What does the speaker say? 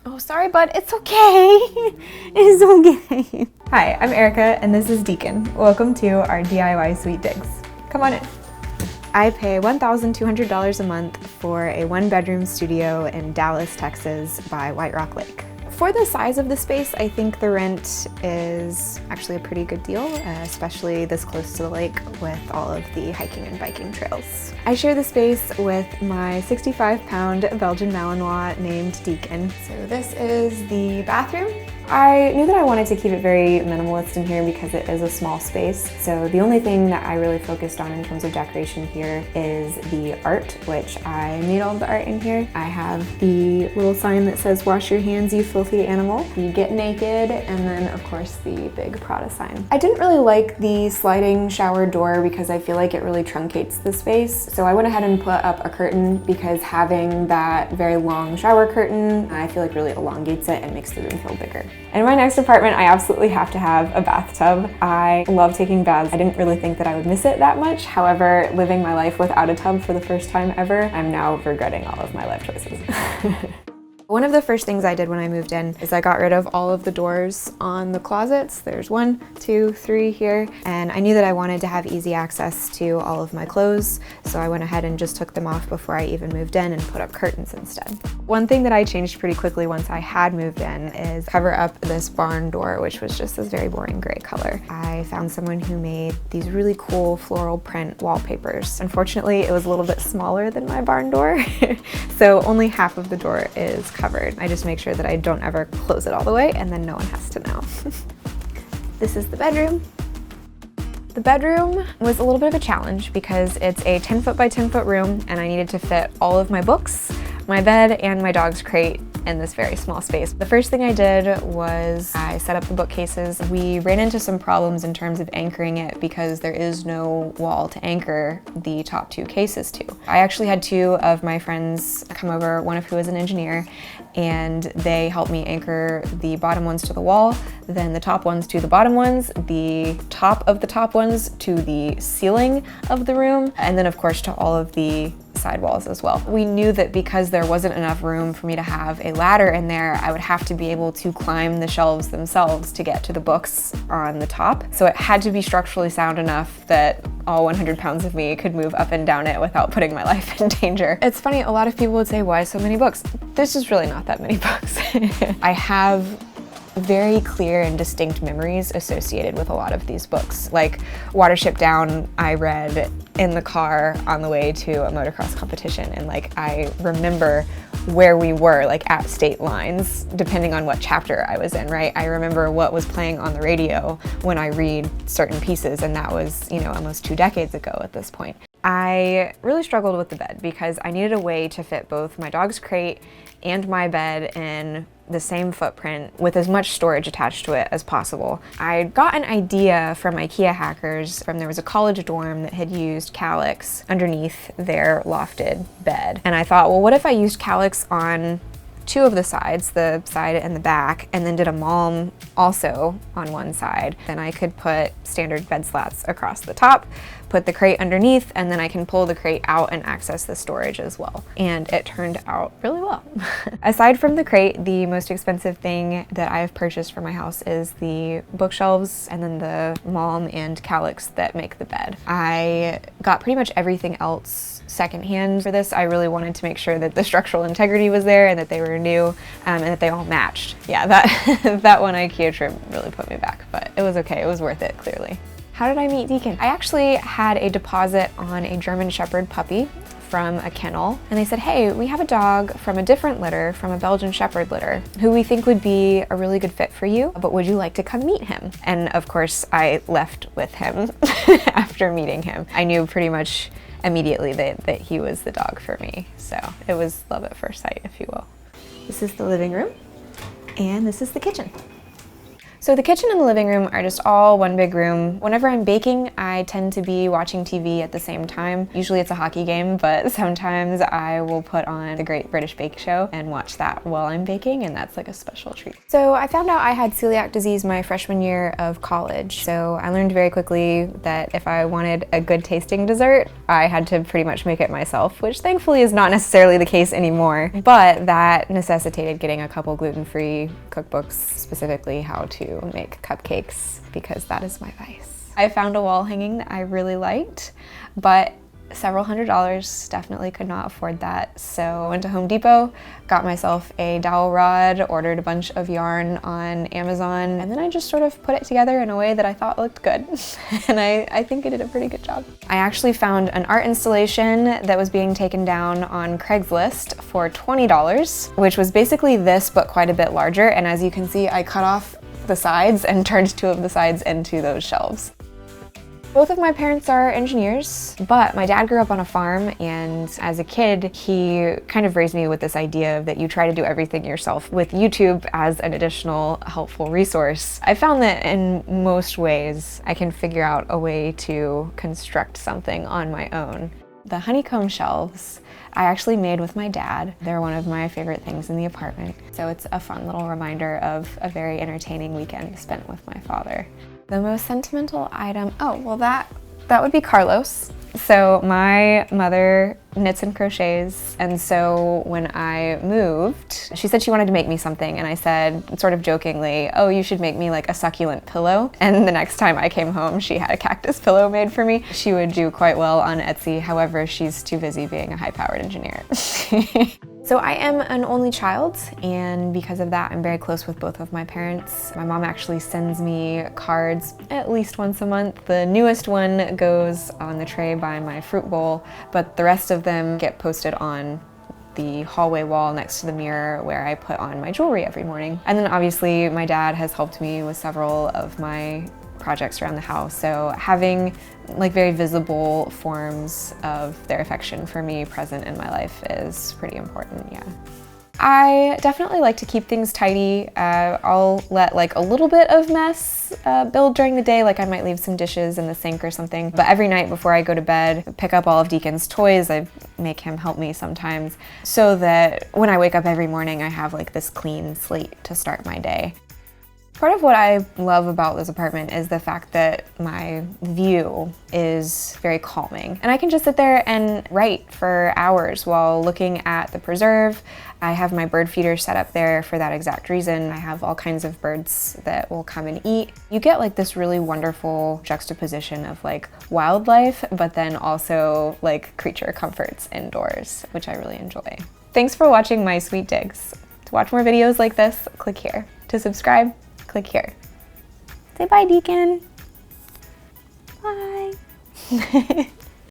Oh, sorry, bud. It's okay. It's okay. Hi, I'm Erica, and this is Deacon. Welcome to our DIY Sweet Digs. Come on in. I pay $1,200 a month for a one-bedroom studio in Dallas, Texas by White Rock Lake. For the size of the space, I think the rent is actually a pretty good deal, especially this close to the lake with all of the hiking and biking trails. I share the space with my 65-pound Belgian Malinois named Deacon. So this is the bathroom. I knew that I wanted to keep it very minimalist in here because it is a small space. So the only thing that I really focused on in terms of decoration here is the art, which I made all of the art in here. I have the little sign that says, "Wash your hands, you filthy animal." You get naked, and then of course the big Prada sign. I didn't really like the sliding shower door because I feel like it really truncates the space. So I went ahead and put up a curtain because having that very long shower curtain, I feel like really elongates it and makes the room feel bigger. In my next apartment, I absolutely have to have a bathtub. I love taking baths. I didn't really think that I would miss it that much. However, living my life without a tub for the first time ever, I'm now regretting all of my life choices. One of the first things I did when I moved in is I got rid of all of the doors on the closets. There's 1, 2, 3 here, and I knew that I wanted to have easy access to all of my clothes, so I went ahead and just took them off before I even moved in and put up curtains instead. One thing that I changed pretty quickly once I had moved in is cover up this barn door, which was just this very boring gray color. I found someone who made these really cool floral print wallpapers. Unfortunately, it was a little bit smaller than my barn door, so only half of the door is covered. I just make sure that I don't ever close it all the way, and then no one has to know. This is the bedroom. The bedroom was a little bit of a challenge because it's a 10-foot by 10-foot room, and I needed to fit all of my books, my bed, and my dog's crate in this very small space. The first thing I did was I set up the bookcases. We ran into some problems in terms of anchoring it because there is no wall to anchor the top 2 cases to. I actually had 2 of my friends come over, one of who is an engineer, and they helped me anchor the bottom ones to the wall, then the top ones to the bottom ones, the top of the top ones to the ceiling of the room, and then of course to all of the sidewalls as well. We knew that because there wasn't enough room for me to have a ladder in there, I would have to be able to climb the shelves themselves to get to the books on the top. So it had to be structurally sound enough that all 100 pounds of me could move up and down it without putting my life in danger. It's funny, a lot of people would say, why so many books? There's just really not that many books. I have very clear and distinct memories associated with a lot of these books. Like Watership Down, I read in the car on the way to a motocross competition, and like I remember where we were, like at state lines, depending on what chapter I was in, right? I remember what was playing on the radio when I read certain pieces, and that was, you know, almost 2 decades ago at this point. I really struggled with the bed because I needed a way to fit both my dog's crate and my bed in the same footprint with as much storage attached to it as possible. I got an idea from IKEA hackers there was a college dorm that had used Calyx underneath their lofted bed. And I thought, well, what if I used Calyx on 2 of the sides, the side and the back, and then did a malm also on one side. Then I could put standard bed slats across the top, put the crate underneath, and then I can pull the crate out and access the storage as well. And it turned out really well. Aside from the crate, the most expensive thing that I've purchased for my house is the bookshelves and then the malm and Calyx that make the bed. I got pretty much everything else secondhand for this. I really wanted to make sure that the structural integrity was there and that they were new and that they all matched. Yeah, that one IKEA trip really put me back, but it was okay. It was worth it, clearly. How did I meet Deacon? I actually had a deposit on a German Shepherd puppy from a kennel, and they said, hey, we have a dog from a different litter, from a Belgian Shepherd litter, who we think would be a really good fit for you, but would you like to come meet him? And of course, I left with him after meeting him. I knew pretty much immediately that he was the dog for me. So it was love at first sight, if you will. This is the living room, and this is the kitchen. So the kitchen and the living room are just all one big room. Whenever I'm baking, I tend to be watching TV at the same time. Usually it's a hockey game, but sometimes I will put on the Great British Bake Show and watch that while I'm baking, and that's like a special treat. So I found out I had celiac disease my freshman year of college. So I learned very quickly that if I wanted a good tasting dessert, I had to pretty much make it myself, which thankfully is not necessarily the case anymore. But that necessitated getting a couple gluten-free cookbooks, specifically how to make cupcakes, because that is my vice. I found a wall hanging that I really liked, but several $100s, definitely could not afford that. So I went to Home Depot, got myself a dowel rod, ordered a bunch of yarn on Amazon, and then I just sort of put it together in a way that I thought looked good. And I think I did a pretty good job. I actually found an art installation that was being taken down on Craigslist for $20, which was basically this, but quite a bit larger. And as you can see, I cut off the sides and turned two of the sides into those shelves. Both of my parents are engineers, but my dad grew up on a farm, and as a kid, he kind of raised me with this idea that you try to do everything yourself, with YouTube as an additional helpful resource. I found that in most ways, I can figure out a way to construct something on my own. The honeycomb shelves I actually made with my dad. They're one of my favorite things in the apartment. So it's a fun little reminder of a very entertaining weekend spent with my father. The most sentimental item, oh, well that would be Carlos. So my mother knits and crochets, and so when I moved, she said she wanted to make me something, and I said, sort of jokingly, oh, you should make me like a succulent pillow. And the next time I came home, she had a cactus pillow made for me. She would do quite well on Etsy, however, she's too busy being a high-powered engineer. So I am an only child, and because of that, I'm very close with both of my parents. My mom actually sends me cards at least once a month. The newest one goes on the tray by my fruit bowl, but the rest of them get posted on the hallway wall next to the mirror where I put on my jewelry every morning. And then obviously my dad has helped me with several of my projects around the house, so having like very visible forms of their affection for me present in my life is pretty important, yeah. I definitely like to keep things tidy. I'll let like a little bit of mess build during the day, like I might leave some dishes in the sink or something, but every night before I go to bed, pick up all of Deacon's toys. I make him help me sometimes, so that when I wake up every morning, I have like this clean slate to start my day. Part of what I love about this apartment is the fact that my view is very calming. And I can just sit there and write for hours while looking at the preserve. I have my bird feeder set up there for that exact reason. I have all kinds of birds that will come and eat. You get like this really wonderful juxtaposition of like wildlife, but then also like creature comforts indoors, which I really enjoy. Thanks for watching my sweet digs. To watch more videos like this, click here. To subscribe, click here. Say bye, Deacon. Bye.